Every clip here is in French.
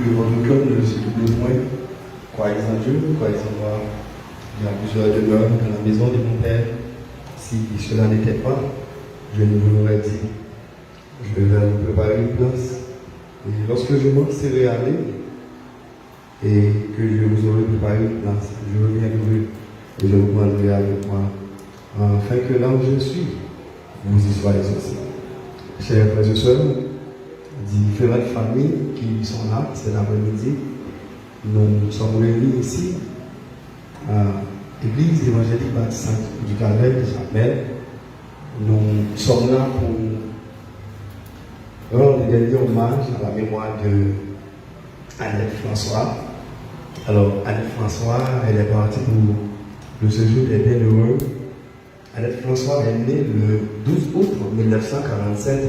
De votre cœur, je suis tout besoin. Croyez en Dieu, croyez en moi. Il y a plusieurs demeures dans la maison de mon Père. Si cela n'était pas, je ne vous l'aurais dit. Je vais vous préparer une place. Et lorsque je m'en serai allé, et que je vous aurai préparé une place, je reviendrai et je vous prendrai avec moi, afin que là où je suis, vous y soyez aussi. Chers frères et sœurs, différentes familles qui sont là cet après-midi, nous sommes réunis ici à l'église évangélique baptiste du Calvaire de Chapelle. Nous sommes là pour rendre des derniers hommages à la mémoire de Annette François. Alors, Annette François, elle est partie pour le séjour des bienheureux Annette François est née le 12 août 1947.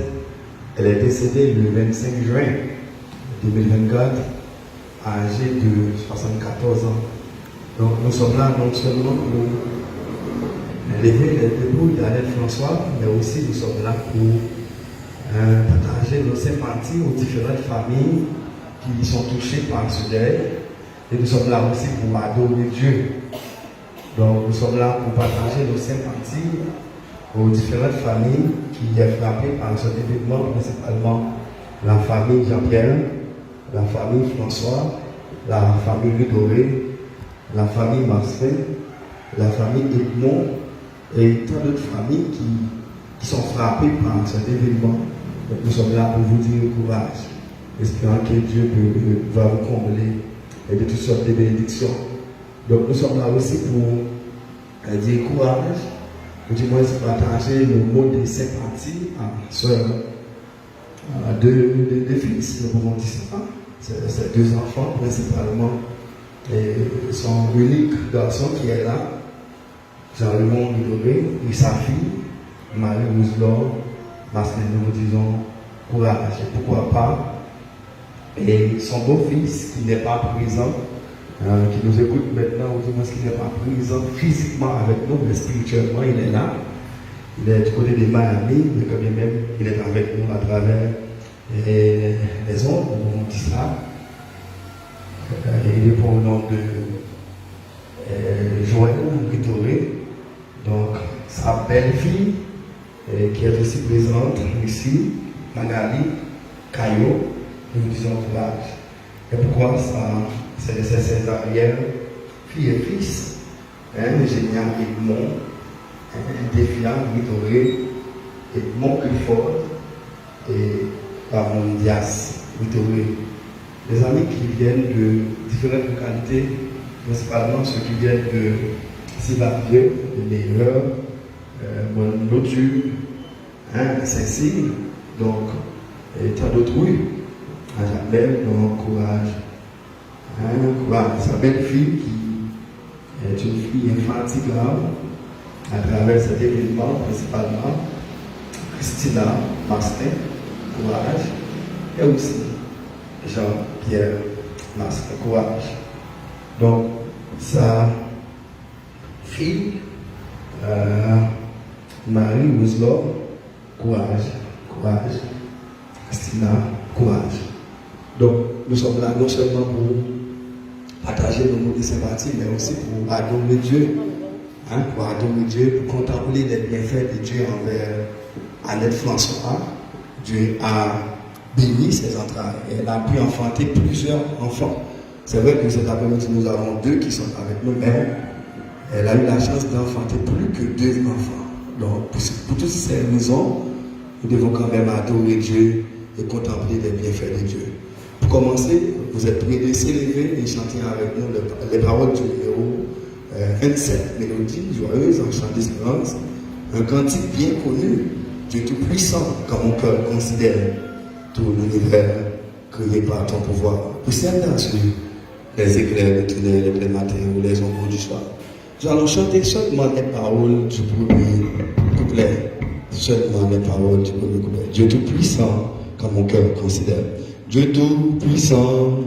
Elle est décédée le 25 juin 2024, âgée de 74 ans. Donc nous sommes là non seulement pour lever les dépouilles d'Annette François, mais aussi nous sommes là pour partager nos sympathies aux différentes familles qui sont touchées par ce deuil. Et nous sommes là aussi pour adorer Dieu. Donc nous sommes là pour partager nos sympathies aux différentes familles qui sont frappées par ce événement, principalement la famille Jean-Pierre, la famille François, la famille Ludoré, la famille Marcel, la famille Edmond et tant d'autres familles qui sont frappées par cet événement. Donc nous sommes là pour vous dire courage, espérant que Dieu va vous combler et de toutes sortes de bénédictions. Donc nous sommes là aussi pour dire courage, ou du moins partager nos mots de sympathie à soeur deux fils, nous pouvons dire ça. C'est deux enfants principalement, et son unique garçon qui est là, Jean-Raymond Midoré, et sa fille, Marie Rousselot, parce que nous disons courage, et pourquoi pas. Et son beau-fils qui n'est pas présent, qui nous écoute maintenant, ou du moins qui n'est pas présent physiquement avec nous, mais spirituellement il est là. Il est du côté de Miami, mais quand même il est avec nous à travers les ondes, on dit ça. Il est pour le nom de Joël Ritoré, donc sa belle-fille, qui est aussi présente ici, Magali Caillot, nous disons courage. Et pourquoi ça, c'est ses arrières, filles et fils, l'ingénieur Edmond, Défiant Ritoré, Edmond Clifford et Ramon Dias Ritoré. Les amis qui viennent de différentes localités, principalement ceux qui viennent de Sylvavieux, de Meilleur, Monotu, Saint-Cyr, donc, et tant d'autres, oui, à Jamel, donc courage. Courage. Sa belle-fille qui est une fille infatigable à travers cet événement, principalement, Christina Mastin, courage, et aussi Jean-Pierre Mastin, courage. Donc, sa fille, Marie Rousselot, courage, courage, Christina, courage. Donc, nous sommes là non seulement pour partager nos mots de sympathie, mais aussi pour adorer Dieu. Pour adorer Dieu, pour contempler les bienfaits de Dieu envers Annette François. Dieu a béni ses entrailles. Elle a pu enfanter plusieurs enfants. C'est vrai que cet après-midi, nous avons deux qui sont avec nous, mais elle a eu la chance d'enfanter plus que deux enfants. Donc, pour toutes ces raisons, nous devons quand même adorer Dieu et contempler les bienfaits de Dieu. Pour commencer, vous êtes prêts de s'élever et chanter avec nous les paroles du numéro 27, mélodie joyeuse en chant d'espérance, un cantique bien connu, Dieu tout-puissant, quand mon cœur considère tout l'univers créé par ton pouvoir. Poussière sur les éclairs de tunnels, les pleins matins ou les ombres du soir. Nous allons chanter seulement les paroles du premier couplet. Seulement les paroles du premier couplet. Dieu tout-puissant, quand mon cœur considère. Dieu tout-puissant,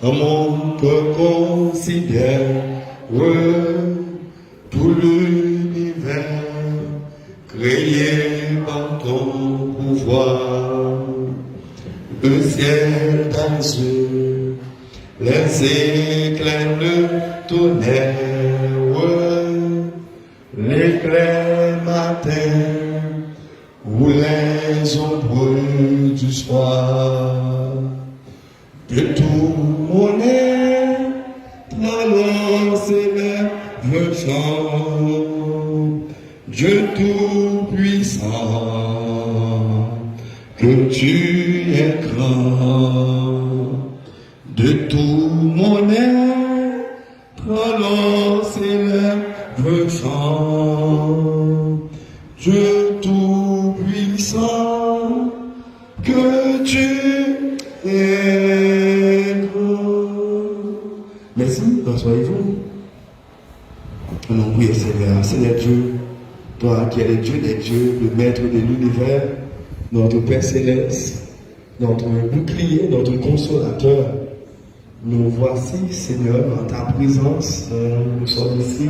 quand mon cœur considère tout l'univers créé par ton pouvoir. Le ciel d'azur, les éclairs, le tonnerre, l'éclair matin ou les ombres du soir. De tout mon être, alors s'élève chant, Dieu tout-puissant, que tu es grand. De tout mon être, alors s'élève chant, Dieu tout-puissant, que tu es grand. Merci, soyez-vous. Nous prions Seigneur. Seigneur Dieu, toi qui es le Dieu des dieux, le maître de l'univers, notre Père céleste, notre bouclier, notre consolateur. Nous voici, Seigneur, en ta présence. Nous sommes ici,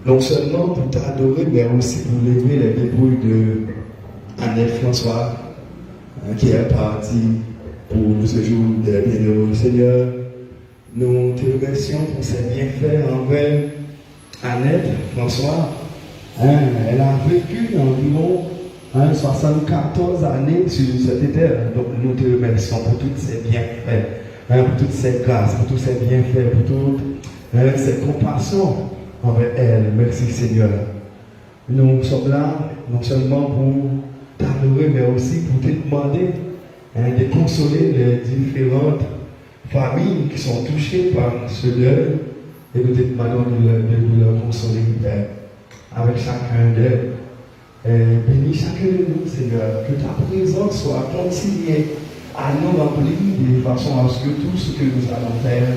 non seulement pour t'adorer, mais aussi pour lever les débrouilles de Annette François, qui est parti pour ce jour des bienheureux. Seigneur, nous te remercions pour ses bienfaits envers Annette François. Elle a vécu environ 74 années sur cette terre. Donc nous te remercions pour toutes ses bienfaits, pour toutes ses grâces, pour tous ses bienfaits, pour toutes ses compassions envers elle. Merci Seigneur. Nous sommes là non seulement pour t'adorer, mais aussi pour te demander de consoler les différentes familles qui sont touchées par ce deuil et nous te demandons de leur consoler avec chacun d'elles. Bénis chacun de nous, Seigneur, que ta présence soit continuée à nous remplir de façon à ce que tout ce que nous allons faire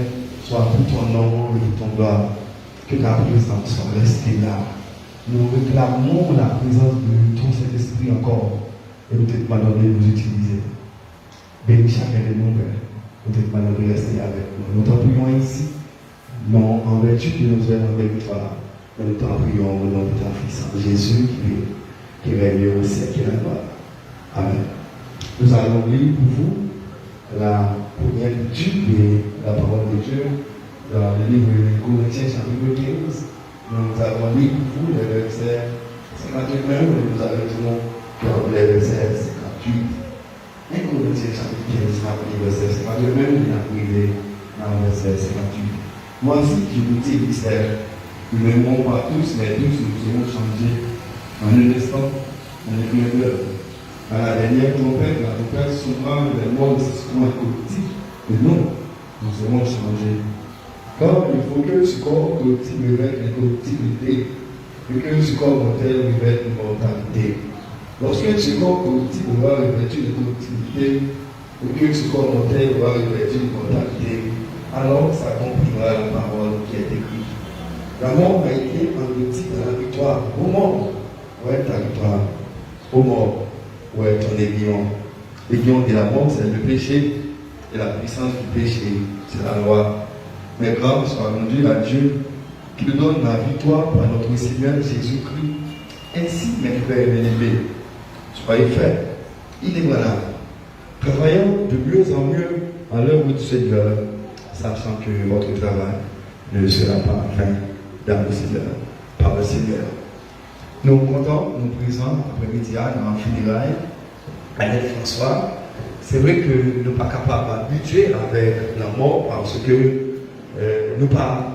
soit pour ton nom et pour ton gloire. Que ta présence soit restée là. Nous réclamons la présence de ton Saint-Esprit encore et nous te demandons de nous utiliser. Bénis chacun de nous, Père. Nous te demandons de rester avec nous. Nous t'en prions ici, non en vertu de nos œuvres en victoire, mais nous t'en prions au nom de ton Fils, Jésus, qui règne au siècle et la gloire. Amen. Nous allons lire pour vous la première lecture de la parole de Dieu dans le livre de Corinthiens, chapitre 15. Nous allons lire pour vous les versets 51 et nous arrêterons dans les versets 58. Et Corinthiens, chapitre 15, les versets 51 et arrivé dans le verset 58. Voici, je vous dis, mystère. Nous n'aimons pas tous, mais tous nous serons changés en un instant, en un clin d'œil. À la dernière trompette, la trompette souvent les morts seront corruptibles, et nous serons changés. Car il faut que ce corps corruptible revête l'incorruptibilité, et que ce corps mortel revête l'immortalité. Lorsque ce corps corruptible aura revêtu l'incorruptibilité, et que ce corps mortel aura revêtu l'immortalité, alors s'accomplira la parole qui est écrite. La mort a été engloutie dans la victoire. Ô mort, où est ta victoire? Ô mort, où est ton aiguillon? L'aiguillon de la mort, c'est le péché, et la puissance du péché, c'est la loi. Mais grâce soit rendue à Dieu, qui nous donne la victoire par notre Seigneur Jésus-Christ. Ainsi, mes frères bien-aimés, soyez faits, inébranlables, travaillant de mieux en mieux à l'œuvre du Seigneur, sachant que votre travail ne sera pas vain dans le Seigneur, par le Seigneur. Nous comptons, nous présents après-midi dans le funérailles, Annette François. C'est vrai que nous ne sommes pas capables d'habituer avec la mort parce que nous n'avons pas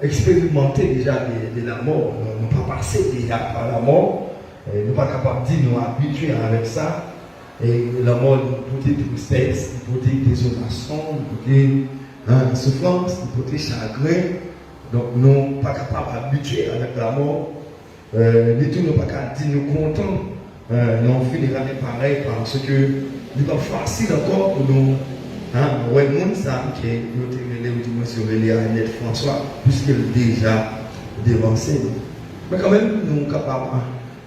expérimenté déjà de la mort, nous n'avons pas passé déjà par la mort, nous ne sommes pas capables de nous habituer avec ça. Et la mort nous porte des tristesses, nous porte des désolation, nous porte des souffrances, nous porte des chagrins. Donc nous ne sommes pas capables d'habituer avec la mort. Du tout, nous ne sommes pas capables de nous contents. Nous finirons pareil parce que nous pas facile encore pour nous. Ouais, le monde ça qui est nous sur Annette François, puisqu'elle est déjà devancée. Mais quand même, nous sommes capables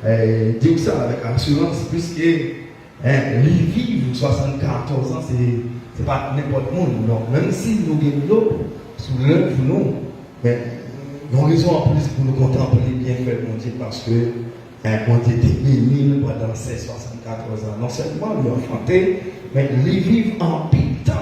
de dire ça avec assurance, puisque les vivre 74 ans, ce n'est pas n'importe qui. Donc, même si nous gagnons l'eau sous l'œuvre pour nous, mais nous avons raison en plus pour nous contempler bien fait mon Dieu, parce que on était bénis pendant ces 74 ans. Non seulement nous enfantés, mais les vivre en pile temps.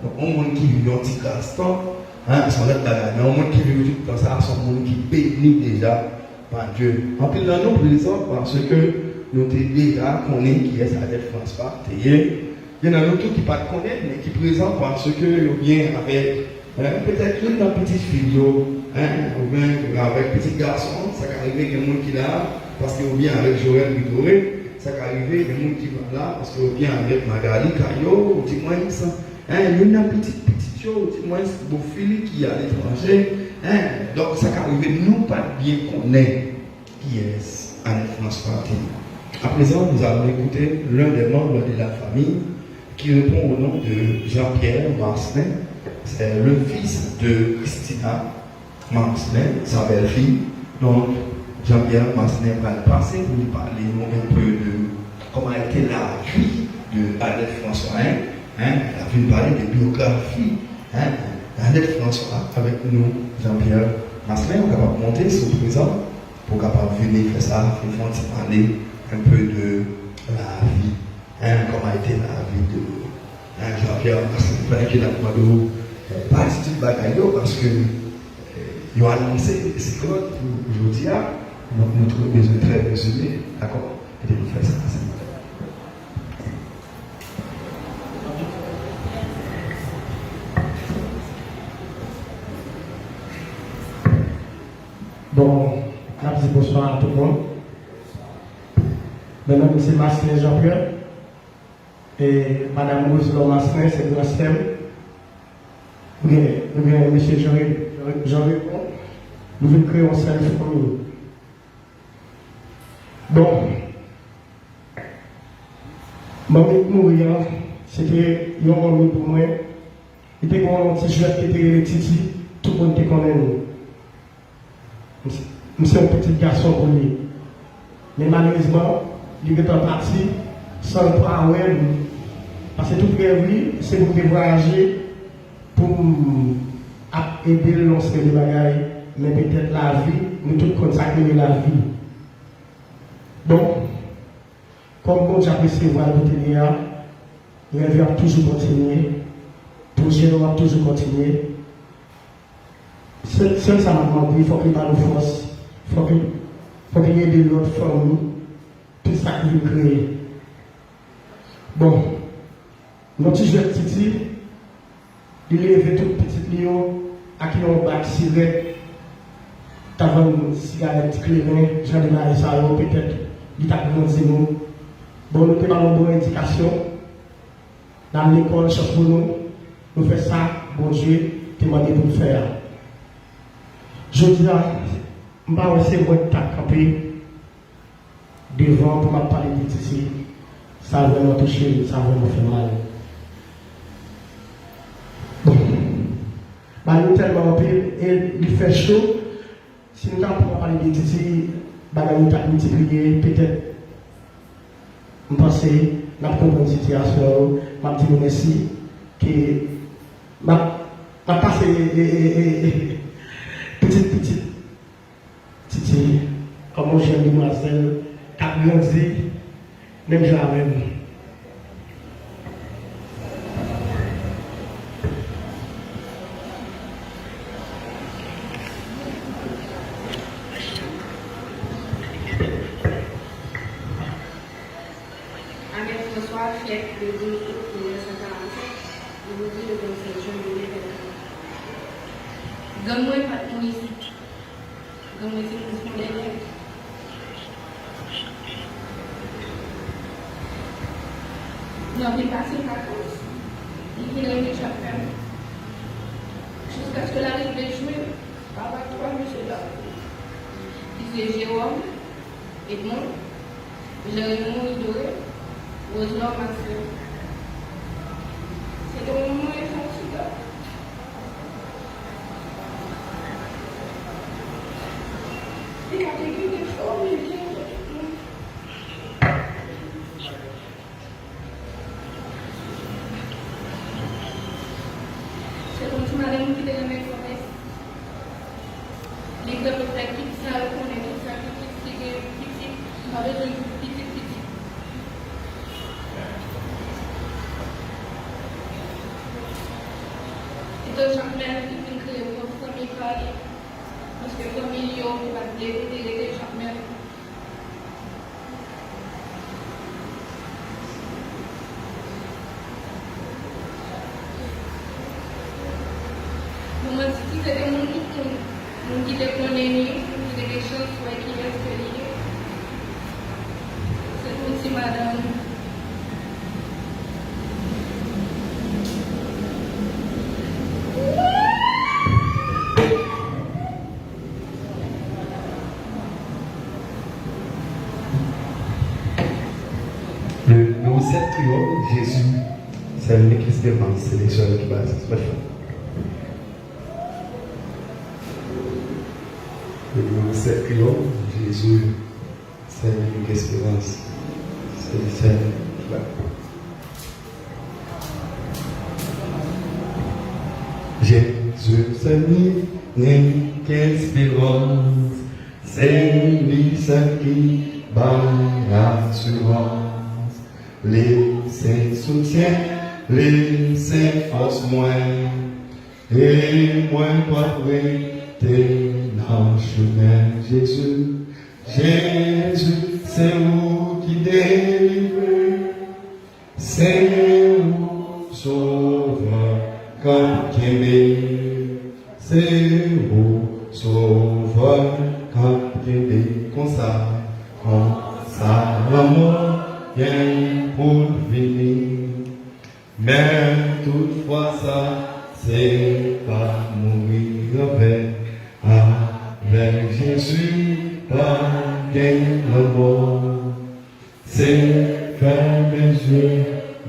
Donc, on monde qui vit un petit instant, sont là, mais on monde qui vit tout ça, sont monde qui bénit déjà par Dieu. En pile dans nos présents, parce que nous sommes déjà connus qui est Annette François. Il y en a d'autres qui ne pas connaître, mais qui présentent parce que bien avec peut-être une petite fille, ou bien avec petit garçon, ça peut arriver qu'il y a des gens qui est là, parce que bien avec Joël Vidoré, ça peut arriver des gens qui sont là, parce que bien avec Magali Caillot, ou du moins, il y a une petite chose, du moins, beau fille qui est à l'étranger. Donc ça peut arriver, nous pas bien connaître qui est Annette François. À présent, nous allons écouter l'un des membres de la famille qui répond au nom de Jean-Pierre Marcelin. C'est le fils de Christina Marcelin, sa belle-fille. Donc, Jean-Pierre Massenet va passer pour lui parler un peu de comment était la vie de Annette François. Elle a pu parler de biographie. Annette François avec nous, Jean-Pierre Massenet, on est capable de monter sur le présent pour capable venir faire ça, pour parler un peu de la vie. Comment était la vie de Jean-Pierre Massenet qui a demandé pas de bagaille parce que ils ont annoncé ces codes pour aujourd'hui. Nous trouvons besoin de très résumé. D'accord? Et de faire ça. Bon, merci, bonsoir à tout le monde. Maintenant, M. Massenet Jean-Pierre et Mme Roselon Massenet, c'est le système. Ou bien, M. Jean-Répond, nous venons créer un seul famille. Bon, mon mourir, c'était un moment pour moi. Il était un petit jeu qui était Titi, tout le monde était connaît nous. Je suis un petit garçon pour lui. Mais malheureusement, il est parti sans le prendre. Parce que tout prévu, c'est pour voyager, pour aider le lancer des bagailles, mais peut-être la vie, nous tous consacrer la vie. Donc, comme j'apprécie voir le téléa, le rêve va toujours continuer, le projet va toujours continuer. Seul ça m'a demandé, il faut qu'il y ait de force, il faut qu'il y ait de l'autre famille, tout ça qu'il veut créer. Bon, notre jeune Titi, il lève tout petit lion, à qui on bat cigarette, t'as une cigarette clairin, j'en ai marre ça, peut-être, il t'a grandi nous. Bon, nous avons une bonne éducation. Dans l'école, chose pour nous, nous faisons ça, bon Dieu, demandé pour nous faire. Je dis là, je ne vais pas essayer de camper devant pour me parler de ici. Ça va vraiment toucher, ça va vraiment faire mal. Bon. Nous tellement et il fait chaud. Si nous avons parler de ici, nous avons multiplié, peut-être, je pense que nous avons compris la situation, je vais dire merci, que je vais passer petite, comme une jeune demoiselle, qui a grandi, même je la même. Chef de 12 août 1947, je vous dis le 27 juin 2021. Gagne-moi pas de ici. Gagne-moi c'est pour ce qu'on nous avons passé les vacances, il y a eu chacun. Jusqu'à ce que l'arrivée de juin, avec trois monsieur là. C'est Jérôme, Edmond, Jérémy Idoré. Roselon Massenet. C'est un moment essentiel. C'est la technique de forme. C'est comme si madame qui était la même promesse. L'exemple pratique, ça, on est tout ça, qui est petit, avec un petit. Chaque mère qui fait créer une famille parler. Parce que la famille, qui va déléguer chaque mère. Moi, si c'était mon qui était condamné, qui était des choses qui restent liées. C'est comme si madame. Cette triole, Jésus, c'est une église de France, c'est les seuls qui basent. Le numéro 7 triole, Jésus, c'est l'unique espérance. C'est Jésus, c'est l'unique espérance. C'est lui seul qui bat l'assurance. Laissez soutien, laissez force moins. Et moi, pas prêter dans le chemin. Jésus, c'est vous qui délivrez. C'est vous, sauveur, comme Kémé. C'est vous, sauveur, comme Kémé. Comme ça, la mort vient pour venir. Mais toutefois, ça, c'est pas mourir avec Jésus, pas gagner la mort. C'est fermer les yeux,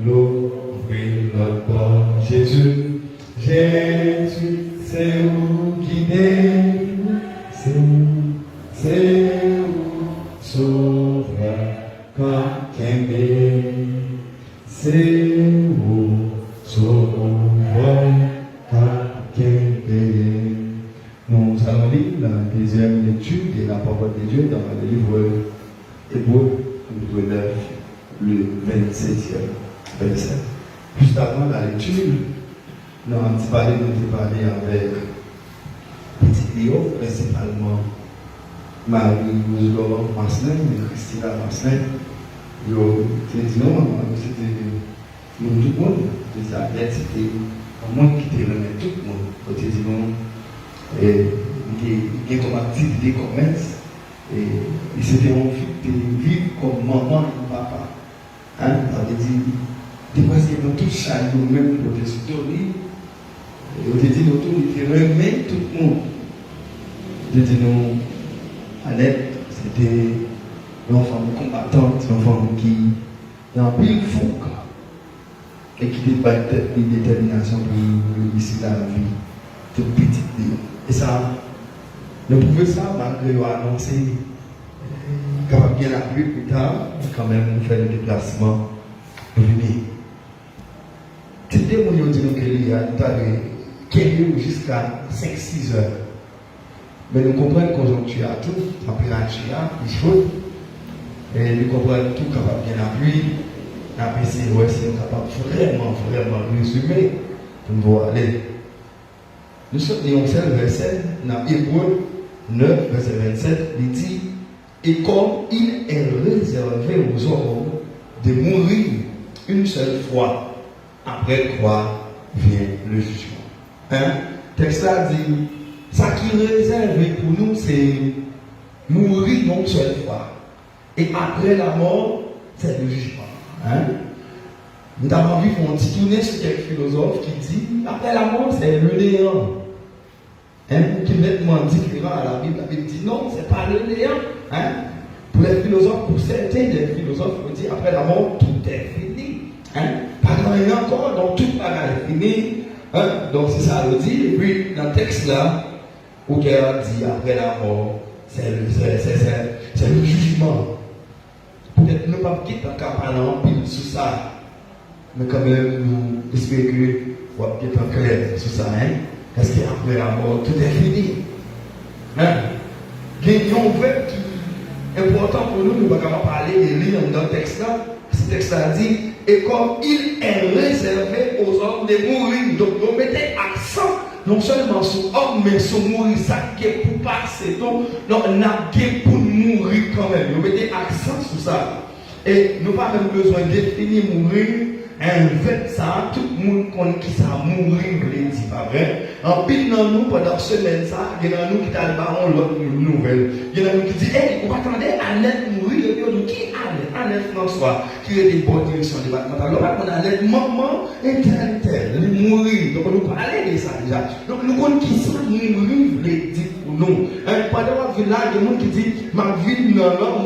l'ouvrir la porte. Jésus, c'est où guider, c'est où sauver quand aimer, c'est où sauver quand aimer. Nous allons lire la deuxième lecture de la parole de Dieu dans le livre Hébreux, livre 9, le 27e verset. Juste avant la lecture, nous avons parlé avec Petit Léo, principalement Marie-Louise Laurent Masselin et Christina Masselin. Ils ont dit non, c'était nous tout le monde. C'était un monde qui était remis tout le monde. Ils ont dit non. Et il y a comme activité commerce. Et c'était envie de vivre comme maman et papa. Hein? On a dit, parce que nous tous chaque nous-mêmes pour des stories. Et on a dit, nous tous, il remet tout le monde. On a dit, nous, Annette, c'était une femme combattante, une femme qui a un pile fou. Et qui débattait une détermination pour réussir la vie. Toute petite. Et ça, nous pouvons ça, malgré nous annoncer, capable bien appuyer plus tard, quand même nous faire le déplacement, nous venir. C'était mon dit qu'il y a jusqu'à 5-6 heures. Mais nous comprenons conjoncture à tout, température, il faut. Et nous comprenons tout capable bien appuyer. Après, c'est capable vraiment résumer pour nous voir aller. Nous sommes dans le verset, dans Hébreux 9, verset 27, il dit: et comme il est réservé aux hommes de mourir une seule fois, après quoi vient le jugement. Hein? Texte là dit, ça qui est réservé pour nous, c'est mourir une seule fois. Et après la mort, c'est le jugement. Hein? Nous avons vu qu'on dit tourner sur quelques philosophes qui dit après la mort, c'est le néant. Hein? Qui nettement différent à la Bible dit non, c'est pas le néant. Hein? Pour les philosophes, pour certains des philosophes, on dit après la mort, tout est fini. Hein? Pas rien encore, donc tout est fini. Hein? Donc c'est ça le dit. Et puis dans le texte là, où il dit après la mort, c'est le jugement. Peut-être ne pas quitter un cas parlant pile sur ça. Mais quand même, nous espérons que vous allez être en clair sur ça. Hein? Parce qu'après la mort, tout est fini. Hein? Il y a une nouvelle qui est importante pour nous, nous ne pouvons pas parler et lire dans le texte là. Ce texte là dit, et comme il est réservé aux hommes de mourir. Donc, nous mettons accent non seulement sur l'homme, mais sur mourir, ça qui est pour passer. Donc, on a pour mourir quand même. Nous mettons accent sur ça. Et nous n'avons pas même besoin de définir mourir. Un fait ça, tout le monde connaît qui ça mourir, il dit pas vrai. En pile dans nous, pendant semaine ça, il y a nous qui t'a le baron l'autre nouvelle. Il y a nous qui dit, hey, on attendait Annette mourir, et puis on dit, qui Annette? Annette François, qui est des bonnes directions départementales. Donc, on a Annette maman, tel, il mourir. Donc, on nous parlait de ça déjà. Donc, nous connaissons qui ça mourir, il dit pour nous. Pendant la vie là, il y a des gens qui disent, ma vie dans l'homme,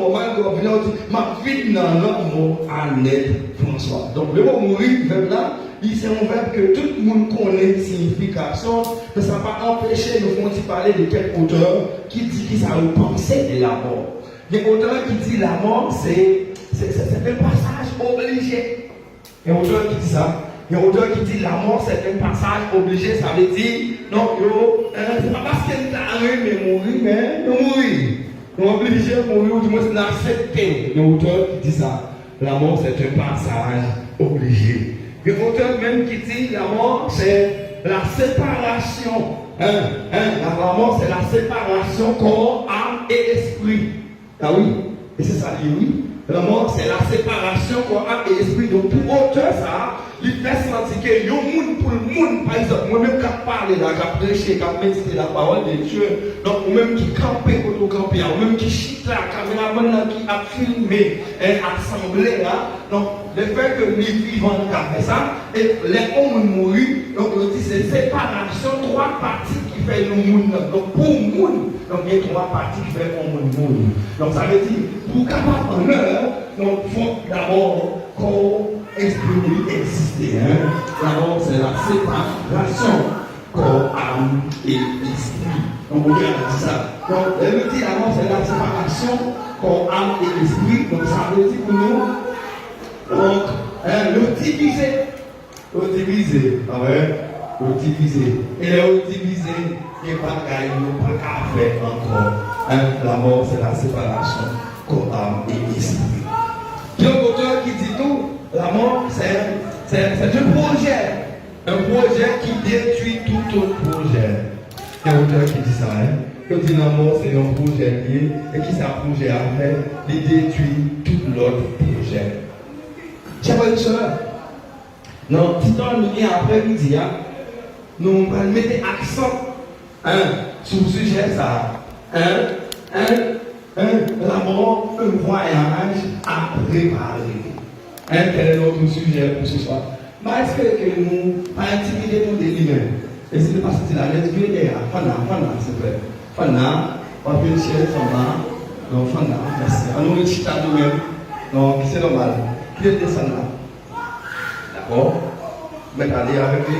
ma vie dans l'homme, Annette François. Donc, le mot mourir, même là, c'est un verbe que tout le monde connaît signification, mais ça ne va pas empêcher de parler de quel auteur qui dit qu'il a repensé de la mort. Il y a auteur qui dit la mort, c'est un passage obligé. Il y a auteur qui dit ça. Il y a auteur qui dit la mort, c'est un passage obligé. Ça veut dire, non, c'est pas parce qu'elle t'a arrivé, mais mourir, mais non mourir. Nous sommes obligés de mourir, ou du moins c'est l'accepter. Il y a auteur qui dit ça. La mort, c'est un passage obligé. Il y a auteur même qui dit la mort, c'est la séparation. La mort, c'est la séparation corps, âme et esprit. Ah oui, et c'est ça, oui. La mort, c'est la séparation corps, âme et esprit. Donc, pour auteur, ça, il fait sentir que il y a un monde pour le monde. Par exemple, moi-même, qui parle là, qui prêche, qui médite la parole de Dieu. Donc, moi-même qui campe, moi-même qui chite là, caméraman qui a filmé, assemblé là. Donc, le fait que les vivants qui fait ça, et les hommes mourent, donc on dit c'est séparation, trois parties qui fait le monde. Donc, pour le monde, donc il y a trois parties qui fait le monde. Donc, ça veut dire, pour capable en heure, donc il faut d'abord corps, esprit exister. D'abord, c'est la séparation corps, âme et esprit. Donc, on regarde ça. Donc, elle me dit d'abord, c'est la séparation corps, âme et esprit. Donc, ça veut dire pour nous, donc, le diviser. Le diviser. Ah ouais? Le diviser. Et le diviser, il n'y a pas qu'à faire encore. La mort, c'est la séparation corps, âme et esprit. Il y a un auteur qui dit tout. La mort, c'est un projet. Un projet qui détruit tout autre projet. Il y a un auteur qui dit ça. Il dit la mort, c'est un projet lié. Et qui ça projet a fait? Il détruit tout l'autre projet. Chers frères et sœurs, dans le temps nous après-midi, nous allons mettre accent sur le sujet ça. La mort, un voyage à préparer. Quel est notre sujet pour ce soir? Mais est-ce que nous pas intimider nos délires? Et c'est parce que la lettre vient Fana, s'il vous plaît. Fana, on va faire une chaise en bas. Donc, Fana, merci. On nous met chita nous-mêmes. Donc, c'est normal. Qui est descendu là? D'accord? Maintenant, allez avec lui.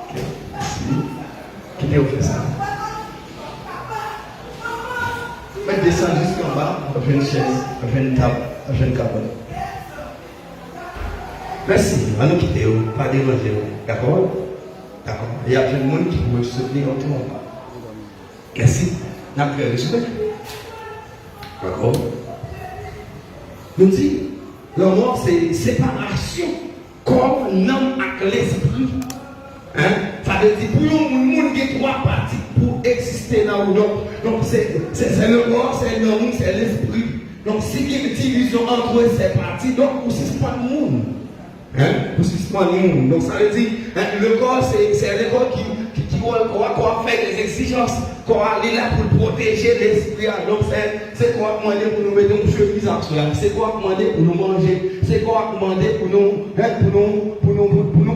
Ok, merci. Qui est au fait ça? Mais descend jusqu'en bas, on fait une chaise, on fait une table, on fait une cabane. Merci, on nous quitter, pas déranger. D'accord? D'accord. Il y a plein de monde qui peut soutenir autrement. Merci. N'a pas de respect. D'accord? Nous dit, la mort c'est séparation. Corps, l'âme avec l'esprit. Ça veut dire, pour nous, il y a trois parties pour exister là où donc c'est le corps, c'est l'homme, c'est l'esprit. Donc s'il y a une division entre ces parties, donc vous ne pas le monde. Vous ne pas le monde. Donc ça veut dire, le corps, c'est le corps qui fait des exigences, qu'on est là pour protéger l'esprit. Donc c'est quoi demander pour nous mettre une chemise en soi, c'est quoi demander pour nous manger, c'est quoi demander pour nous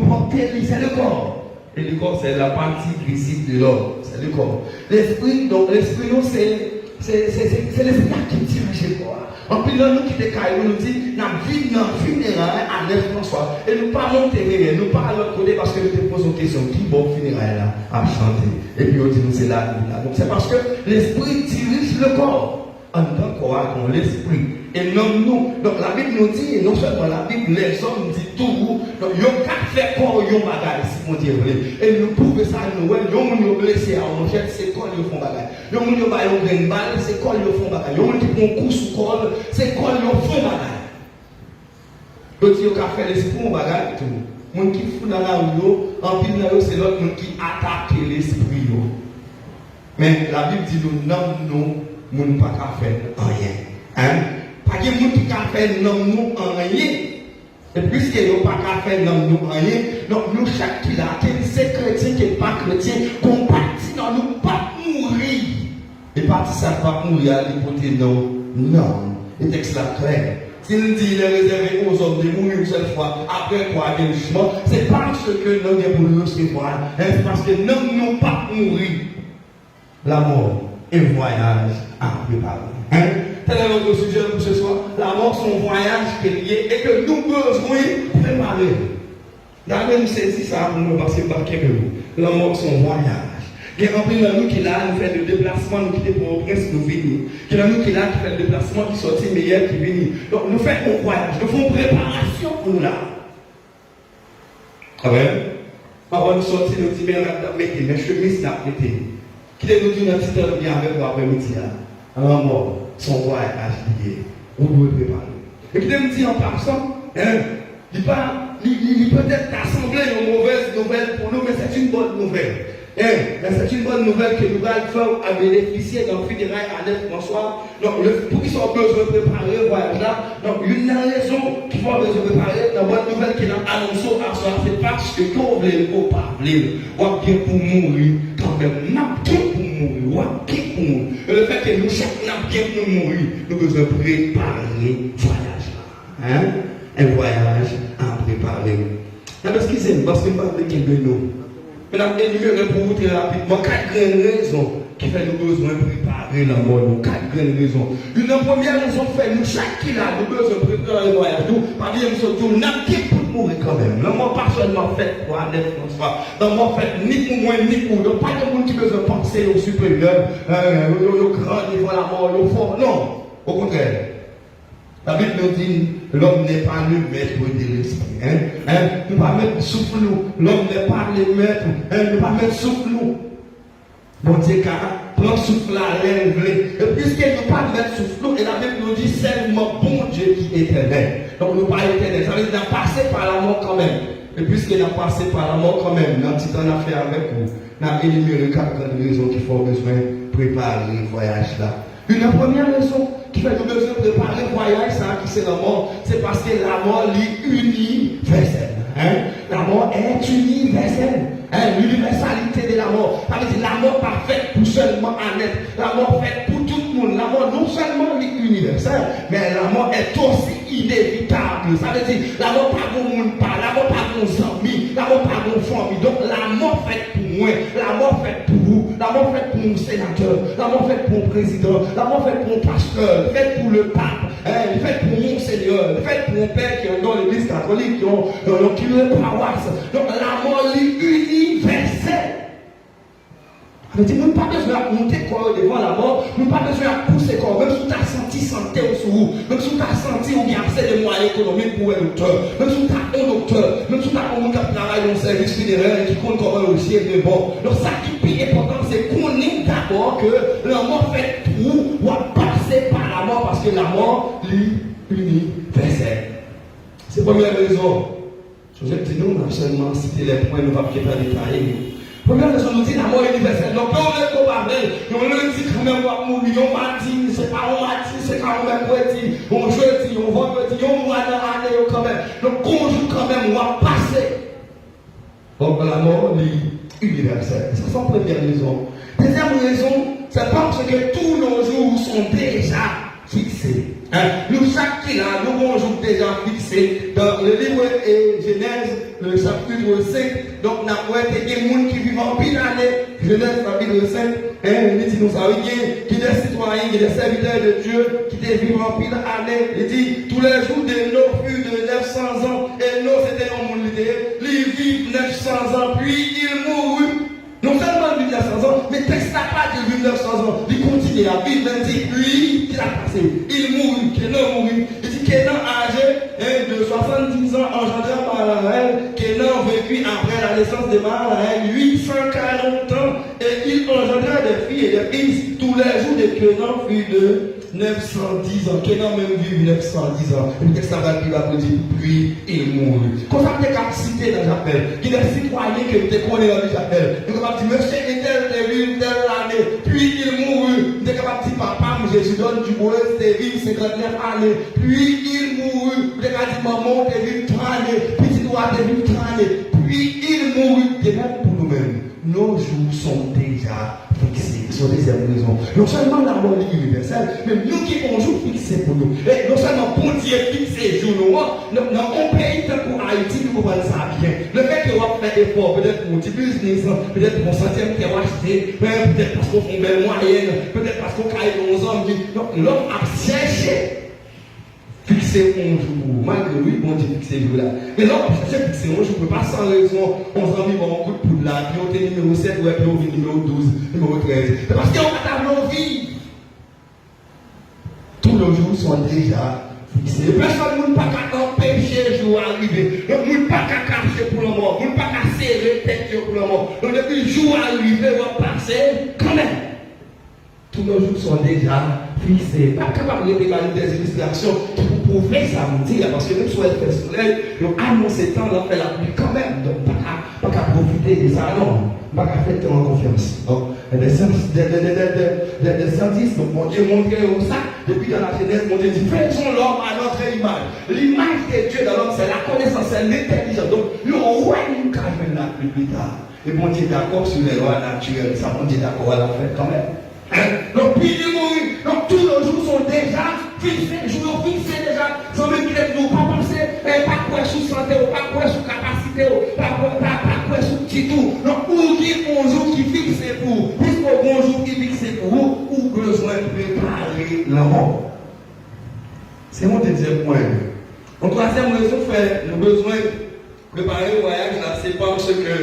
porter, c'est le corps. Et le corps, c'est la partie visible de l'homme, c'est le corps. L'esprit, donc l'esprit, c'est l'esprit qui dirige le corps. En plus, nous qui décaillons, nous dit, nous vivons dans le funérail à 9 François. Et nous ne pas monter, nous ne pas à l'autre côté parce que nous te posons une question. Qui bon funérail là à chanter? Et puis on dit, nous c'est là. Donc c'est parce que l'esprit dirige le corps. En tant que corps, dans l'esprit. Et non nous. Donc la Bible nous dit, et non seulement la Bible, les hommes disent tout. Donc ils ont qu'à faire corps, ils ont bagage, si on dit vrai. Et nous prouvons ça à nous. Ils ont blessé à manchette, c'est quoi ils font bagage. Ils ont une balle, c'est quoi ils font bagage. Ils ont un coup sous col, c'est quoi ils font bagage. Donc ils ont qu'à faire l'esprit, on bagage, tout. Les gens qui font dans la rue, en pile dans c'est l'autre monde qui attaque l'esprit. Mais la Bible dit nous, non, nous ne pouvons pas faire rien. Pas que nous ne pouvons pas faire non, rien. Et puisque nous ne pouvons pas faire non, rien, donc nous, chaque qui là, c'est chrétien, qui n'est pas chrétien, qu'on partit dans nous, pas mourir. Et parti ça, pas mourir à l'hypothèse non. Le texte là clair. S'il dit il est réservé aux hommes de mourir une seule fois, après quoi, il y a un jugement, c'est parce que nous avons pour nous recevoir, c'est parce que nous n'avons pas mourir. La mort est un voyage à préparer. Tel est notre sujet pour ce soir. La mort, c'est un voyage qui est lié et que nous besoin de préparer. D'ailleurs, nous saisissons ça pour nous parce que la mort, c'est un voyage Il y a un peu de nous qui est là, nous fait le déplacement, nous quittons pour Prince, nous venons. Il y a nous qui est là, qui fait le déplacement, qui sortit meilleur, qui vient. Donc nous faisons un voyage, nous faisons une préparation pour nous là. Ah ouais? Avant de sortir, nous disons, mettez mes chemises là, mettez. Qui nous dit un petit temps bien avec nous après-midi là. Alors, bon, son voyage, on doit préparer. Et qui nous dit en passant, il peut-être assembler une mauvaise nouvelle pour nous, mais c'est une bonne nouvelle. C'est une bonne nouvelle que nous allons faire à bénéficier d'un funérail à Neuf François. Donc, pour qu'ils soient besoin de préparer le voyage là, donc une raison qu'il faut besoin de préparer, la bonne nouvelle qu'il a annoncée à soi, c'est parce que quand vous voulez ou pas, ou bien pour mourir, quand même, n'a bien pour mourir, ou bien pour mourir. Et le fait que nous, chaque n'a bien pour mourir, nous devons préparer le voyage là. Un voyage à préparer. Excusez-moi, parce que je ne sais pas de nous. Maintenant, énumérer pour vous très rapidement 4 grandes raisons qui fait nous besoin de préparer la mort. 4 grandes raisons. Une première raison fait nous, chaque qui a nous besoin de préparer le voyage. Nous, par exemple, surtout, n'a pas pour mourir quand même. La mort pas seulement faite pour Annette François. La mort faite ni pour moi, ni pour nous. Pas de monde qui besoin de penser au supérieur, au grand niveau la mort, au fort. Non, au contraire. La Bible nous dit, l'homme n'est pas le maître de l'esprit. Ne pas mettre souffle nous. L'homme n'est pas le maître. Ne pas mettre souffle nous. Bon Dieu, car prends souffle là, lève-le. Et puisqu'il ne pas mettre souffle nous, et la Bible nous dit seulement bon Dieu qui est éternel. Donc nous pas éternel. Ça veut dire qu'il a passé par la mort quand même. Et puisqu'il a passé par la mort quand même, dans petit temps affaire avec vous, nous avons énuméré 4 grandes raisons qu'il faut besoin de préparer le voyage là. Une première raison qui fait nous besoin de préparer le voyage, ça, qui c'est la mort, c'est parce que la mort est universelle. La mort est universelle. L'universalité de la mort. Ça veut dire la mort pas faite pour seulement Annette. La mort faite pour tout le monde. La mort non seulement est universelle, mais la mort est aussi inévitable. Ça veut dire la mort pas pour monde pas, la mort pas pour amis, la mort pas pour famille. Donc la mort faite pour moi, la mort faite pour vous, la mort faite pour mon sénateur, la mort faite pour mon président, la mort faite pour mon pasteur, faite pour le pape, faite pour mon seigneur, faite pour mon père qui est dans l'église catholique, qui est le paroisse. Donc la mort est universelle. Nous n'avons pas besoin de monter quoi devant la mort, nous n'avons pas besoin de pousser quoi, même si tu as senti santé au sous, même si tu as senti ou bien assez de moyens économiques pour un docteur, même si tu as un docteur, même si tu as un monde qui travaille dans le service funéraire et qui compte comme un aussi est bon. Donc ça qui est important, c'est qu'on est d'accord que la mort fait tout ou à passer par la mort parce que la mort est universelle. C'est la première raison. Je vais dire, nous, on a seulement cité les points, nous ne pouvons pas détailler. Première raison, nous dit la mort universelle. Donc, on est comparé. On le dit quand même, on va mourir. On mardi, c'est pas on mardi, c'est quand on mercredi, on jeudi, on vendredi, on mois dans l'année quand même. Donc, on joue quand même, on va passer. Donc, la mort est universelle. Ça, c'est la première raison. Deuxième raison, c'est parce que tous nos jours sont déjà fixés. Nous, chaque qui là, nous avons un jour déjà fixé dans le livre de Genèse, le chapitre 5. Donc, nous avons des gens qui vivent en pile d'années. Genèse, chapitre 5. Il dit, nous savons qui est des citoyens, qui est des serviteurs de Dieu, qui vivent en pile d'années. Il dit, tous les jours de nos fut de 900 ans. Et nous, c'était un monde littéraire. Ils vivent 900 ans, puis ils mourent. Non seulement il vit 900 ans, mais le texte n'a pas de vivre 900 ans. Il continue à vivre, même si lui, il a passé. Il mourut, Kénan mourut. Il dit Kénan âgé de 70 ans, engendré par Mahalalel. Kénan vécut après la naissance de Mahalalel 840 ans. Et il engendra des filles et des fils. Tous les jours de Kénan fut de 910 ans. Kénan même vit 910 ans. Le texte va dire, puis il mourut. Quand ça fait cité dans l'appel, il y a des citoyens qui te connaissent dans l'appel. Il dit, monsieur était venu telle année, puis il mourut. Il est capable de dire, papa, Jésus donne du bois, c'était vivre 59 années, puis il mourut. Il est capable de dire, maman, t'es vivre 30 années, puis tu dois te vivre 30 années, puis il mourut. Et même pour nous-mêmes, nos jours sont déjà fixés. C'est la deuxième raison. Non seulement la mort universelle, mais nous qui avons jour fixé pour nous. Et non seulement pour Dieu fixé jour nous, dans un pays tel que Haïti, nous comprenons ça bien. Le fait qu'on va faire des efforts, peut-être pour un petit business, peut-être pour un centième qui a acheté, peut-être parce qu'on fait une belle moyenne, peut-être parce qu'on caille nos hommes. Donc l'homme a cherché fixer un jour. Malgré lui, bon Dieu fixer le jour là. Mais non, j'ai fixé un jour, je ne peux pas sans raison. On s'en mis un coup de poudre là, puis on était numéro 7, ouais, puis on vit numéro 12, numéro 13. C'est parce qu'on a nos vies. Tous les jours sont déjà fixés. Personne ne peut pas empêcher le jour d'arriver. Donc, on ne peut pas cacher pour le mort. On ne peut pas serrer la tête pour le mort. Donc, depuis le jour arrivé, on va passer quand même. Tous nos jours sont déjà fixés. Pas capable de dégager des illustrations pour prouver ça, me dire, parce que même si on fait soleil, on annonce le temps d'en faire la pluie quand même. Donc, pas qu'à profiter de ça, non. Pas qu'à faire en confiance. Donc, des scientifiques, donc mon Dieu montrait ça, depuis dans la Genèse, mon Dieu dit, faisons l'homme à notre image. L'image de Dieu dans l'homme, c'est la connaissance, c'est l'intelligence. Donc, nous, on voit une cage maintenant plus tard. Et mon Dieu est d'accord sur les lois naturelles. Ça, mon Dieu est d'accord à la fête quand même. Donc, puis il mourit. Donc, tous nos jours sont déjà fixés. Les jours fixés déjà. Sans même qu'il nous pas penser, pas quoi sous santé, pas quoi sous capacité, pas quoi sous petit tout. Donc, pour qui un jour qui fixe pour, puisqu'au bon jour qui fixe pour vous, ou besoin de préparer la mort. C'est mon deuxième point. En troisième raison, frère, nous avons besoin de préparer le voyage là, c'est parce que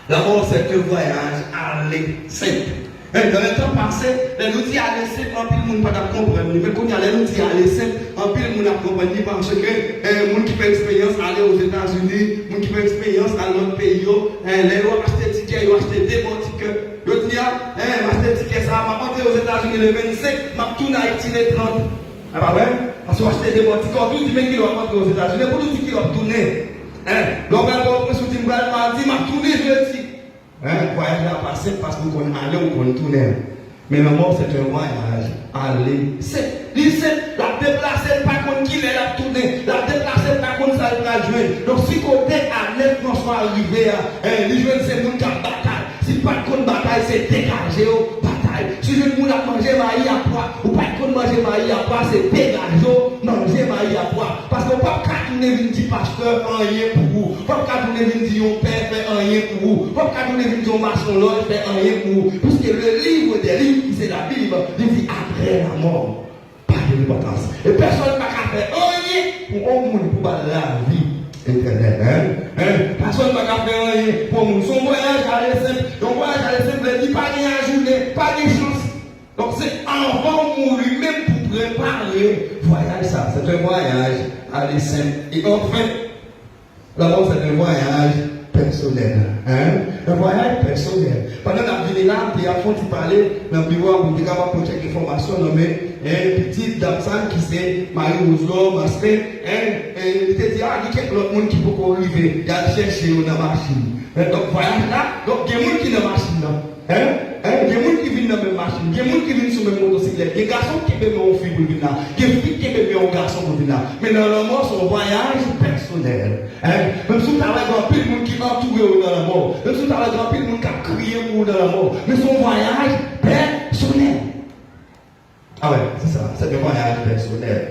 la mort, c'est un voyage aller simple. Dans le temps passé, les outils allaient simple, en pile, le monde pas comprendre. Mais quand il y a les outils allaient simple, en pile, le monde a compris parce que les gens qui font expérience aller aux États-Unis, les gens qui font expérience à l'autre pays, les gens achètent des tickets, ils ont acheté des bons tickets. Je dis, acheter des tickets, ça m'a monté aux États-Unis le 25, m'a tourné à Haïti le 30. Ah bah ouais? Parce qu'on acheté des bons tickets, tout le monde qui l'a monté aux États-Unis, pour tout ce qui l'a tourné. Donc, on peut se dire, m'a tourné, je dis. Un voyage là passé parce qu'on allait ou qu'on tournait. Mais la mort c'est un voyage aller. C'est la déplacer pas contre qui elle a tourné, la déplacer pas contre ça elle a joué. Donc si côté à l'aide François arrivé, les jeunes c'est monde qui a bataille. Si pas contre bataille c'est dégager au bataille. Si le monde a mangé maïs à poids, ou pas contre manger maïs à poids c'est dégager manger maïs à poids. Parce qu'on pas tourner une dit pasteur rien pour vous. Pas tourner une dit on père fait rien pour vous. Pas tourner une dit on maçon l'autre fait rien pour vous. Puisque le livre des livres c'est la Bible, il dit après la mort. Pas d'importance. Et personne ne va faire rien pour un monde pour la vie éternelle. Personne ne va faire rien pour mon son voyage à l'essai. Donc voyage à l'essai, il dit pas rien à journée, pas de chance. Donc c'est avant mourir même pour préparer voyage ça. C'est un voyage à l'essai. Et enfin, la mort c'est un voyage personnel. Un voyage personnel. Pendant la vie là, il y a fond qui parlait dans le bureau où il y a un projet d'information nommé petite dame qui s'est Marie-Rose Masqué. Il était dit, il y a quelqu'un monde qui peut arriver, il y a cherché dans la machine. Donc voyage là, donc il y a des gens qui sont dans la machine là. Il y a des gens qui viennent dans la même machine, il y a des gens qui viennent sur la même motocyclette, il y a des garçons qui peuvent une fille pour venir là, il y a des filles qui peuvent un garçon pour venir là. Mais normalement, c'est un voyage personnel. Même si tu as un peu de monde qui va entouré dans la mort, même si tu as un peu de monde qui a crié pour dans la mort, mais c'est un voyage personnel. Ah ouais, c'est ça, c'est un voyage personnel.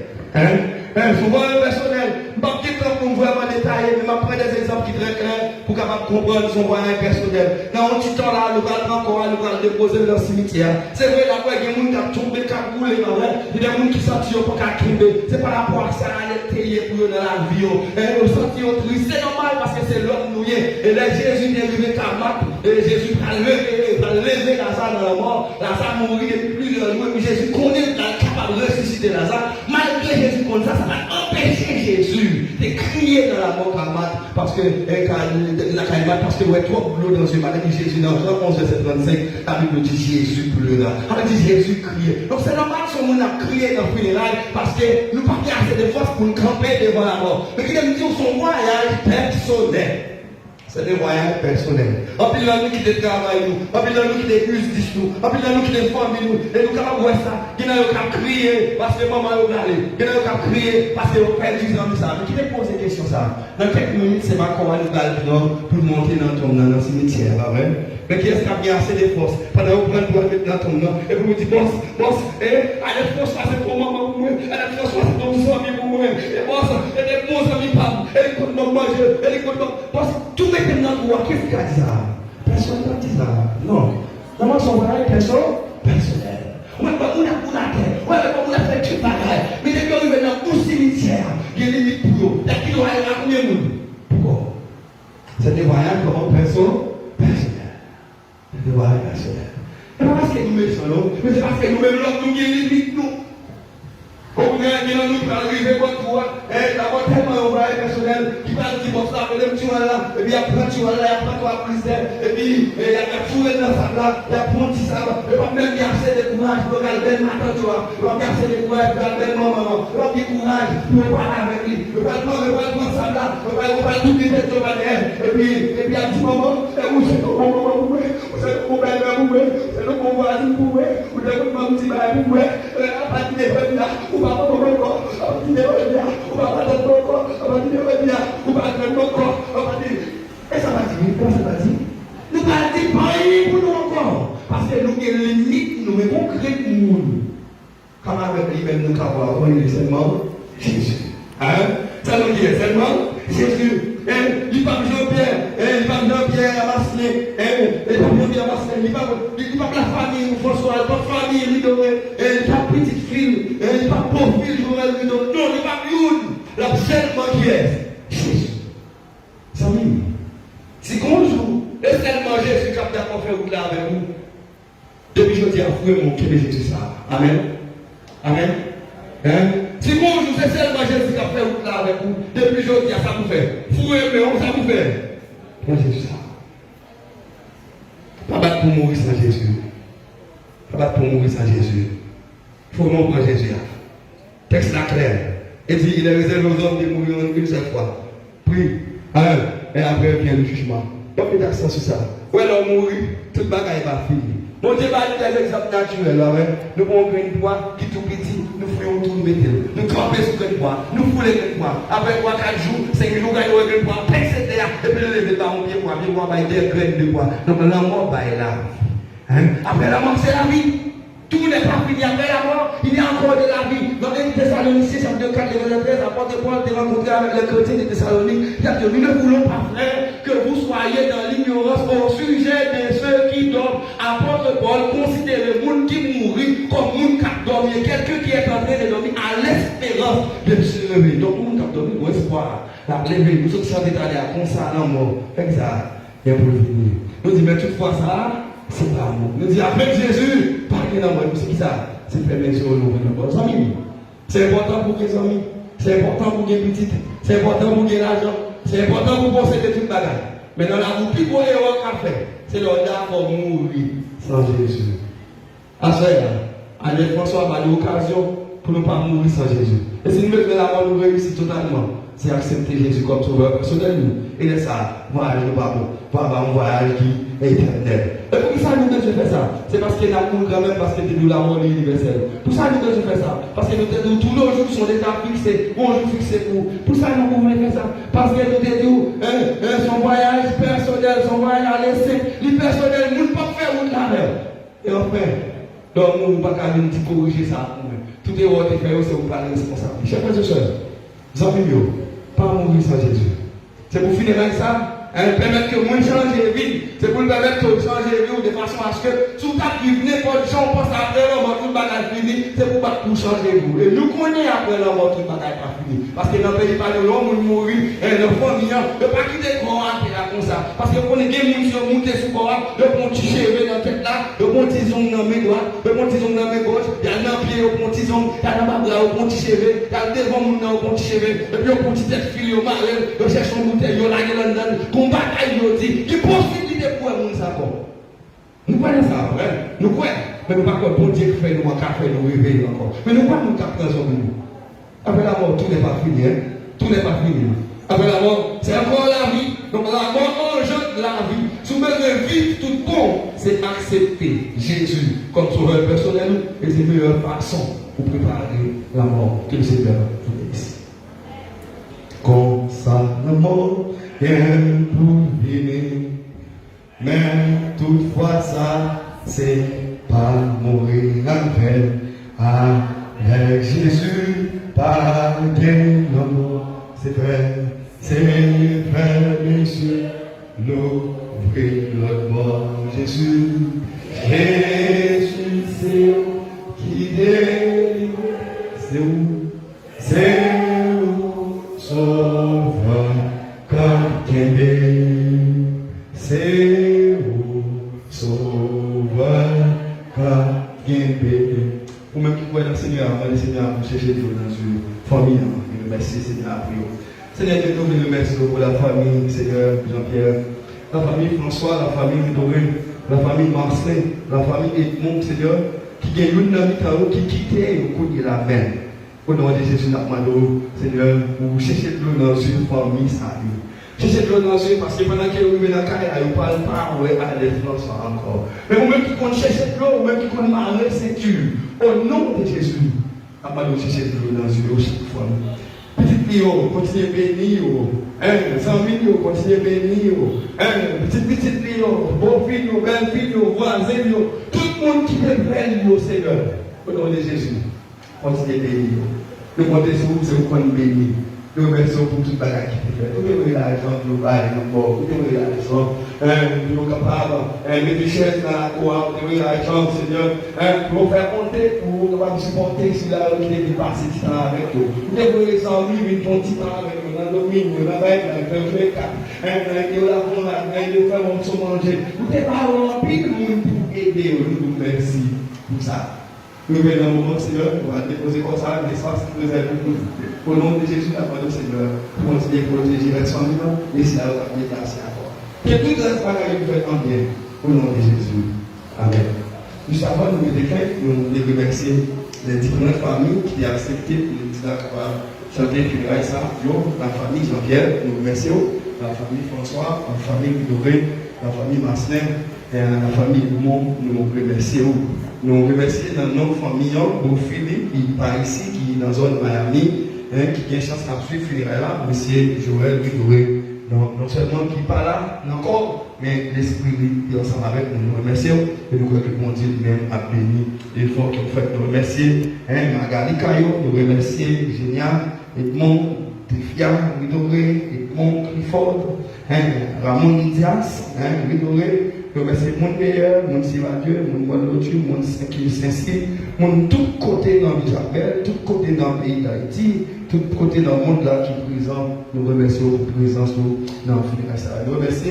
Son voyage personnel, je ne vais pas pour vraiment détailler, mais je vais prendre des exemples qui sont très clairs pour capable comprendre son voyage personnel. Dans un petit temps là, nous allons encore déposer dans le cimetière. C'est vrai, là, il y a des gens qui ont tombé, qui ont roulé, il y a des gens qui sont sortis pour tomber. Ce n'est pas rapport à ça, à l'étayer pour eux dans la vie. Ils sont sortis triste. C'est normal parce que c'est l'homme noué. Et là, Jésus est arrivé à Mac, et Jésus va lever Lazare dans la mort. Lazare mourit depuis plusieurs jours, mais Jésus connaît capable de ressusciter Lazare. Malgré Jésus connaît ça va empêcher Jésus de crier dans la mort à Mac parce que parce que ouais, trop de l'eau dans ce matin, Jésus dans Jean 11, verset 35, la Bible dit Jésus pleura. Elle dit Jésus criait. Donc c'est normal que monde a crié dans le funérail parce que nous pas assez de force pour nous camper devant la mort. Mais qu'il aime dire son voyage personnel. C'est des voyages personnels. En plus, nous qui des travail, en plus, nous qui des justice, en plus, nous qui des familles, et nous capables de voir ça. Il y en a qui ont crié parce que maman a galé. Il y en a qui ont crié parce que vous perdu dans ça. Mais qui me pose des questions ça? Dans quelques minutes, c'est ma commande pour monter dans ton dans le cimetière, pas vrai? Mais qui est-ce qui a bien assez de force? Pendant que vous prenez pour mettre dans ton nom, et vous me dites, boss, allez, force, c'est pour maman pour moi, allez, force, c'est pour mon ami pour moi, et boss, et des bons amis pas, et les comptes manger, et les comptes boss, tout est dans le roi. Qu'est-ce qu'il a dit ça? Personne n'a dit ça. Non. Comment son voyage personnel? On n'a pas fait de bagaille. Mais les gens, ils viennent dans comme personnel. Devoir personnel. Et pas parce que nous méchants, non, mais c'est parce que nous-mêmes, nous avons limite, nous. Comme nous avons nous arriver pour toi, d'abord tellement on va être personnel, qui va dire bon ça, le petit là, et puis après tu vas là, après toi plus et puis il y a fouillé dans ça là, il y a pour petit ça, et pas même il y a assez de courage pour garder matin toi, il y a assez de courage pour garder maman, il y a du courage pour parler avec lui, il va prendre ça là, il va tout dire de toi et puis à petit moment, et où c'est ton moment pour c'est le problème pour c'est le pouvoir pour ou le moment petit bail pour à partir de là ou pas pour encore à partir de là ou pas pour encore à partir de là ou pas pour encore à partir et ça va dire comment ça va dire nous pas dire pas pour nous encore parce que nous avons limite nous mais concret pour nous comme avec lui-même nous avons connu seulement Jésus ça nous dit seulement Jésus il parle Jean-Pierre, il parle Jean-Pierre à Marseille, il parle Jean-Pierre à Marseille, il parle la famille, François, il parle famille, il parle petite fille, il parle pauvre fille, non, il parle une, la seulement qui est Jésus. Ça m'y si qu'on joue, et seulement Jésus qui a fait route là avec vous, depuis je dis à vous, mon Québec, Jésus ça. Amen. Amen. Si mon jour c'est seulement Jésus qui a fait route là avec vous, depuis je dis à ça vous fait. Fouet, mais on ça vous fait. Moi Jésus ça. Pas battre pour mourir sans Jésus. Pas battre pour mourir sans Jésus. Il faut non prendre Jésus. Texte là clair. Et dit il est réservé aux hommes de mourir une seule fois. Puis, et après vient le jugement. Donc il y a accent sur ça. Où l'homme mourit, toute bagaille va finir. Mon Dieu va nous des exemples naturels. Nous prenons une poids qui est tout petit, nous faisons tout le métier. Nous campons sur une poids, nous foulons une poids. Après 3-4 jours, 5 jours, nous gagnons une poids, etc. Et puis nous levons dans mon pied poids, puis nous avons des graines de poids. Donc la mort est là. Après la mort, c'est la vie. Tout n'est pas fini. Après la mort, il y a encore de la vie. Dans les Thessaloniciens, chapitre 4, verset 13, apôtre Paul s'est rencontré avec les chrétiens de Thessalonique. Il a dit, nous ne voulons pas, frère, que vous soyez dans l'ignorance au sujet de ceux qui dorment. Apôtre Paul considère le monde qui mourit comme monde qui a dormi. Quelqu'un qui est en train de dormir à l'espérance de se lever. Donc, monde qui a dormi au espoir. La lever, nous sommes chantés à comme ça, la mort. Fait que ça, il y a pour venir. Nous disons, mais toutefois ça, c'est pas moi. Nous disons, avec Jésus, parlez dans moi. C'est qui ça? C'est faire mes yeux au nom de amis. C'est important pour les amis. C'est important pour les petites. C'est important pour les l'argent. C'est important pour posséder toute bagage. Mais dans la route, plus pour les rois qu'a fait, c'est le d'accord mourir sans Jésus. À ça, allez, François va l'occasion pour ne pas mourir sans Jésus. Et si nous mettons la mort, nous réussissons totalement. C'est accepter Jésus comme sauveur personnel. Et c'est ça, voyage de pardon. Pas un voyage qui est éternel. Et pour ça, nous devons faire ça. C'est parce qu'il y a l'amour quand même, parce que nous la mort universelle. Pour ça, nous devons faire ça. Parce que nous, tous nos jours sont déjà fixés. Mon jour fixé pour ça, nous pouvons faire ça. Parce que nous devons son voyage personnel, son voyage à laisser. Le personnel, nous ne pouvons pas faire route là. Et enfin, donc nous ne pouvons pas corriger ça. Tout est what fait, c'est vous parler responsable. Chers frères et sœurs, amis, pas mourir sans Jésus. C'est pour finir avec ça. Permettre que moi change de vie. C'est pour permettre que changer de vie de façon à ce que tout à vivre n'importe gens pense après la mort, tout le bagage fini. C'est pour changer de vous. Et nous connaissons après la mort, tout le bagage pas fini. Parce que dans le pays, pas de l'homme, on mourit, et le famille, ne pas quitter le corps comme ça. Parce que vous connaissez des gens qui sont montés sous le corps, le bon petit cheveu dans la tête là, le bon petit ongle dans mes doigts, le bon petit ongle dans mes gauches, il y a un pied au bon petit ongle, il y a un bras au bon petit cheveu, il y a devant mon au bon petit cheveu, et puis au bon petit tête fille au marel, je cherche une bouteille, il y a London, bataille, il dit, qui possibilité pour un monde ça comme. Nous connaissons ça, vrai? Nous croyons. Mais nous ne pouvons pas bon Dieu fait nous, fait nous réveiller encore. Mais nous ne pouvons pas nous prendre nous. Après la mort, tout n'est pas fini. Hein? Tout n'est pas fini. Après la mort, c'est encore la vie. Donc la mort engendre la vie. Si vous voulez vivre tout bon, c'est accepter Jésus comme sauveur personnel et c'est la meilleure façon pour préparer la mort que le Seigneur vous laisse. Comme ça, la mort est pour venir. Mais toutefois ça, c'est pas mourir avec Jésus, pas gain l'amour. C'est vrai, messieurs, l'ouvrir notre mort. Jésus, c'est où qui délivre, c'est où sauveur comme Kébé. Seigneur à prier. Seigneur Dieu, nous vous remercions pour la famille, Seigneur Jean-Pierre, la famille François, la famille Doré, la famille Marcelin, la famille Edmond, Seigneur, qui gagne une amie qui quittait au coup de la mer. Au nom de Jésus, nous demandons, Seigneur, pour chercher de l'eau dans une famille, ça cherchez de l'eau dans une parce que pendant qu'elle est dans la carrière, elle ne parle pas à l'influence encore. Mais vous-même qui comptez chercher de l'eau, vous-même qui comptez marrer, c'est tu. Au nom de Jésus, nous demandons chercher de l'eau dans une eau chaque fois. Petite Léo, continuez à bénir. Amis, continuez à bénir. Petite Léo, beau fille, belle fille, voisin, tout le monde qui est belle, Seigneur. Au nom de Jésus, continuez à bénir. Nous comptons sur vous, c'est vous qu'on bénit. Nous remercions pour toute bagarre qui est faite. Nous avons l'argent global, nous avons l'argent. Nous sommes capables de mettre des chaises dans la cour, nous avons l'argent, Seigneur, pour faire monter, pour nous supporter si la route est dépassée du temps avec nous. Nous avons les amis, une petite temps avec nous, dans le domaine, nous avons fait cap, nous avons fait mon son manger. Nous avons rempli de monde pour aider, nous merci pour ça. Nous venons au moment, Seigneur, pour déposer comme ça l'espace que nous avons. Au nom de Jésus, la parole, Seigneur, pour continuer à protéger les familles, et c'est là où on est placé encore. Que tout reste pas que vous faites en bien. Au nom de Jésus. Amen. Juste avant de nous déclarer, nous voulons remercier les différentes familles qui ont accepté pour nous chanter funérailles ça. La famille Jean-Pierre, nous remercions. La famille François, la famille Doré, la famille Marcelin, et la famille Dumont, nous remercions. Nous remercions dans nos familles, pour Philippe, qui est par ici, qui est dans la zone Miami, qui a une chance à suivre funérailles là, M. Joël Doré. Non seulement qui n'est pas là encore, mais l'esprit est ensemble avec nous. Nous remercions et nous croyons que mon Dieu lui-même a béni l'effort qu'il fait. Nous remercions Magali Caillot, nous remercions Génial, Edmond, Tifia, Ridoré, Edmond Clifford, Ramon Diaz, Ridoré. Nous remercions mon meilleur, mon Sivadieu, mon Lotu, mon Saint-Cyr, mon tout côté dans l'Isabelle, tout côté dans le pays d'Haïti, tout côté dans le monde là qui est présent. Nous remercions pour la présence dans le funéraire. Nous remercions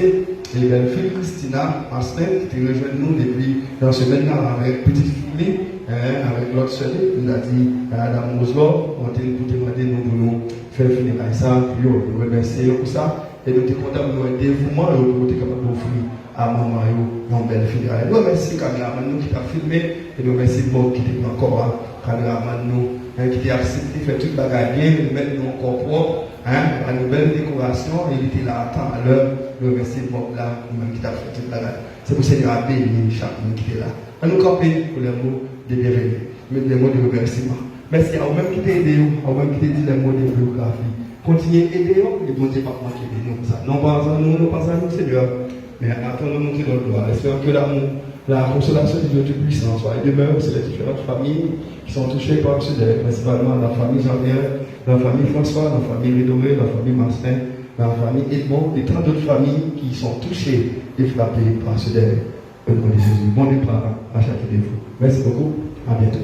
les belles filles Christina Marcelin qui rejoint nous depuis dans ce semaine-là avec petite fille, avec l'autre seule. Nous a dit Madame Roselot, on t'a demandé nous pour nous faire le funéraire. Nous remercions pour ça. Et nous sommes contents de nous dévouement et nous sommes capables d'offrir à maman une belle funéraire. Nous remercions le caméraman qui t'a filmé et nous remercions Bob qui était encore caméraman qui a accepté de faire toute la bagarre bien, de mettre nous encore propre, à une belle décoration. Il était là à temps à l'heure. Nous remercions Bob là, qui t'a fait toute la bagarre. C'est pour ça qu'il a béni chacun qui est là. À nous camper pour les mots de bienvenue, les mots de remerciement. Merci à vous-même qui t'a aidé, à vous-même qui t'a dit les mots de biographie. Continuez à aider et bon Dieu pas manquer de nous pour ça. Non pas à nous, non pas à nous, Seigneur. Mais attendons-nous de notre gloire. Espérons que l'amour, la consolation de Dieu Tout-Puissant soit et demeure sur les différentes familles qui sont touchées par ce deuil, principalement la famille Jean-Pierre, la famille François, la famille Ridoré, la famille Marcelin, la famille Edmond et tant d'autres familles qui sont touchées et frappées par ce deuil. Au nom de Jésus. Bon départ à chacun de vous. Merci beaucoup. À bientôt.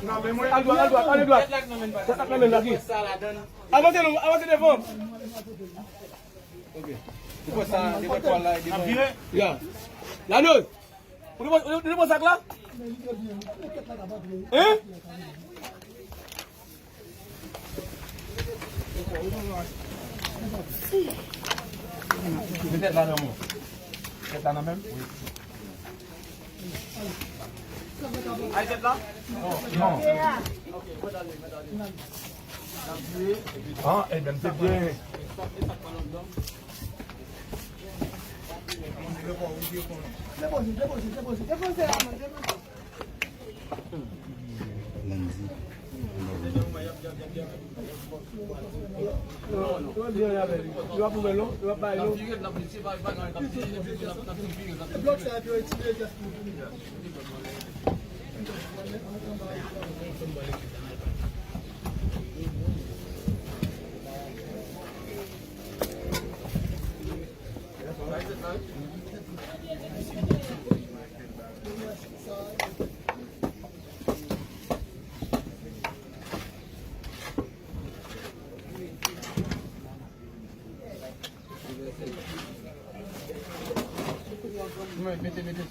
Non, mais moi, allez, droite. Avancez devant. Ok. Pourquoi ça, des fois, là, là. La nose. Vous voulez mon sac là? Hein? Peut-être là, non. Peut-être là, non, même? Oui. Ah, c'est là? Non. Ah, eh bien, c'est bien.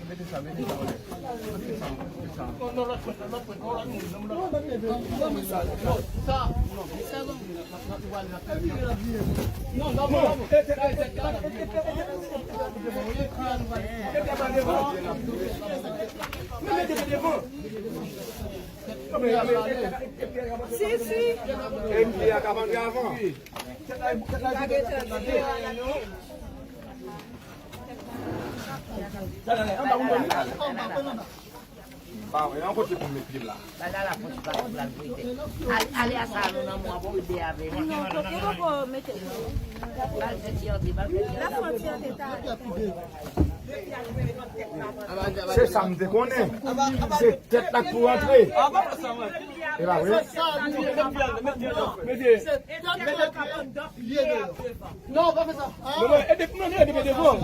Mettez ça. Allez à ça, nous avons un idée avec. C'est ça, me déconne. C'est tête là pour entrer. Et là, oui. Non, pas ça. Non, aidez devant.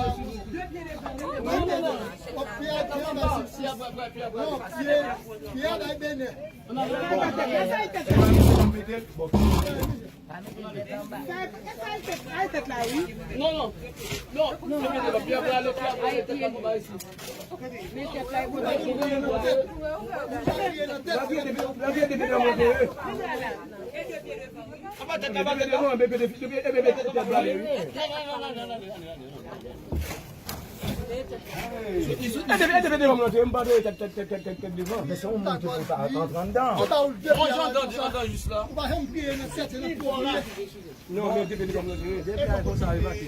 Non, mais dépendez comme ça arrive à qui?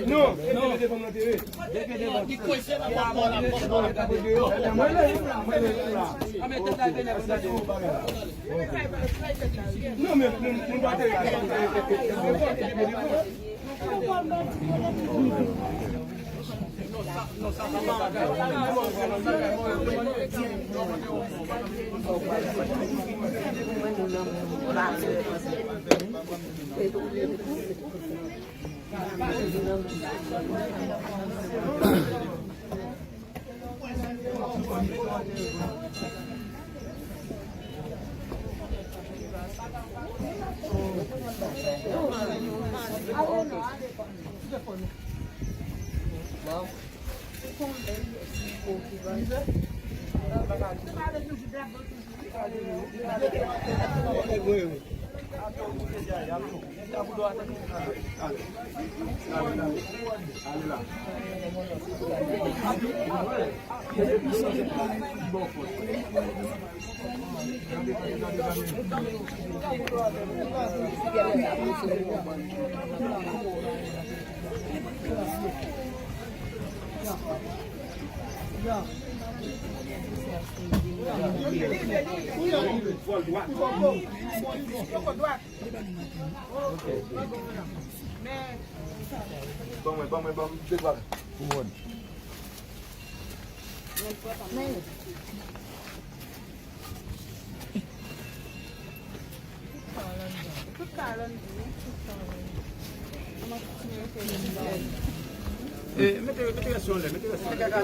Non, Mettez sur le, mettez sur le.